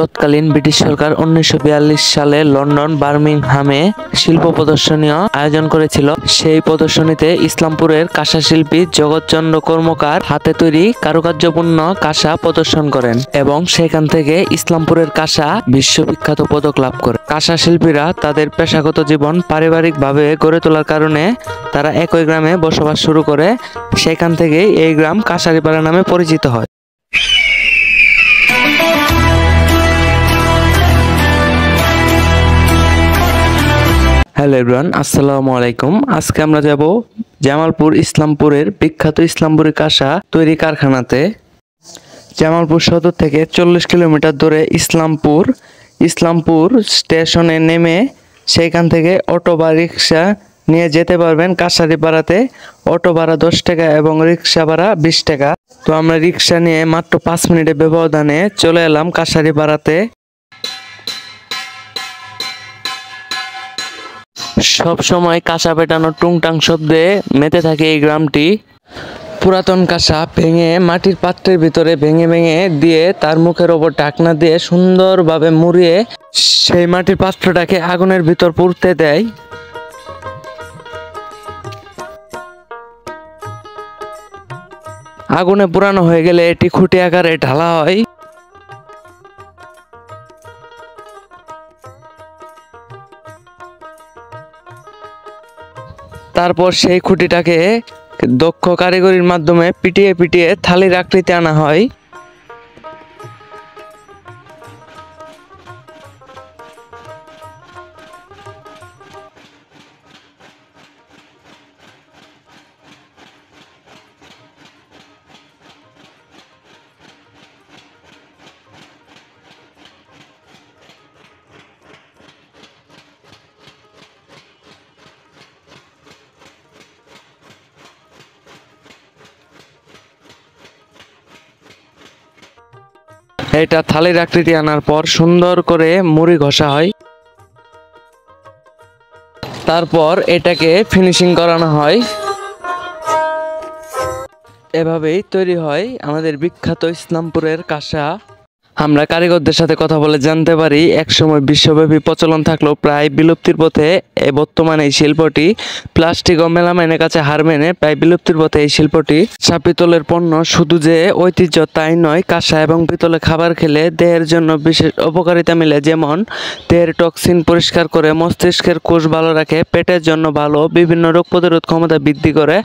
তৎকালীন ব্রিটিশ সরকার 1942 সালে লন্ডন বার্মিংহামে শিল্প প্রদর্শনীর আয়োজন করেছিল। সেই প্রদর্শনীতে ইসলামপুরের কাঁসা শিল্পী জগৎচন্দ্র কর্মকার হাতে তৈরি কারুকার্যপূর্ণ কাঁসা প্রদর্শন করেন এবং সেখান থেকে ইসলামপুরের কাঁসা বিশ্ববিখ্যাত পদক লাভ করে। কাঁসা শিল্পীরা তাদের পেশাগত জীবন পারিবারিকভাবে গড়ে তোলার কারণে তারা একই গ্রামে বসবাস শুরু করে। সেখান থেকেই এই গ্রাম কাঁসারিপাড়া নামে পরিচিত হয়। হ্যালো এভরিওয়ান, আসসালামু আলাইকুম। আজকে আমরা যাব জামালপুর ইসলামপুরের বিখ্যাত ইসলামপুরি কাঁসা তৈরি কারখানাতে। জামালপুর সদর থেকে 40 কিলোমিটার দূরে ইসলামপুর স্টেশনে নেমে সেইখান থেকে অটো বা রিক্সা নিয়ে যেতে পারবেন কাঁসারিপাড়াতে। অটো ভাড়া 10 টাকা এবং রিক্সা ভাড়া 20 টাকা। তো আমরা রিক্সা নিয়ে মাত্র 5 মিনিটের ব্যবধানে চলে এলাম কাঁসারিপাড়াতে। সব সময় কাঁসা পেটানোর টুংটাং শব্দে মেতে থাকে এই গ্রামটি। পুরাতন কাঁসা ভেঙে মাটির পাত্রের ভিতরে ভেঙে দিয়ে তার মুখের ওপর ঢাকনা দিয়ে সুন্দরভাবে মুড়িয়ে সেই মাটির পাত্রটাকে আগুনের ভিতর পুড়তে দেয়। আগুনে পুরানো হয়ে গেলে এটি খুঁটি আকারে ঢালা হয়। তারপর সেই খুঁটিটাকে দক্ষ কারিগরির মাধ্যমে পিটিয়ে থালির আকৃতি আনা হয়। এটা থালির আকৃতি আনার পর সুন্দর করে মুড়ি ঘষা হয়। তারপর এটাকে ফিনিশিং করানো হয়। এভাবেই তৈরি হয় আমাদের বিখ্যাত ইসলামপুরের কাঁসা। আমরা কারিগরদের সাথে কথা বলে জানতে পারি একসময় বিশ্বব্যাপী প্রচলন থাকলেও প্রায় বিলুপ্তির পথে বর্তমানে এই শিল্পটি। প্লাস্টিক ও মেলামাইনের কাছে হার মেনে প্রায় বিলুপ্তির পথে এই শিল্পটি। কাঁসা পিতলের পণ্য শুধু যে ঐতিহ্য তাই নয়, কাঁসা এবং পিতলে খাবার খেলে দেহের জন্য বিশেষ উপকারিতা মিলে। যেমন দেহের টক্সিন পরিষ্কার করে, মস্তিষ্কের কোষ ভালো রাখে, পেটের জন্য ভালো, বিভিন্ন রোগ প্রতিরোধ ক্ষমতা বৃদ্ধি করে।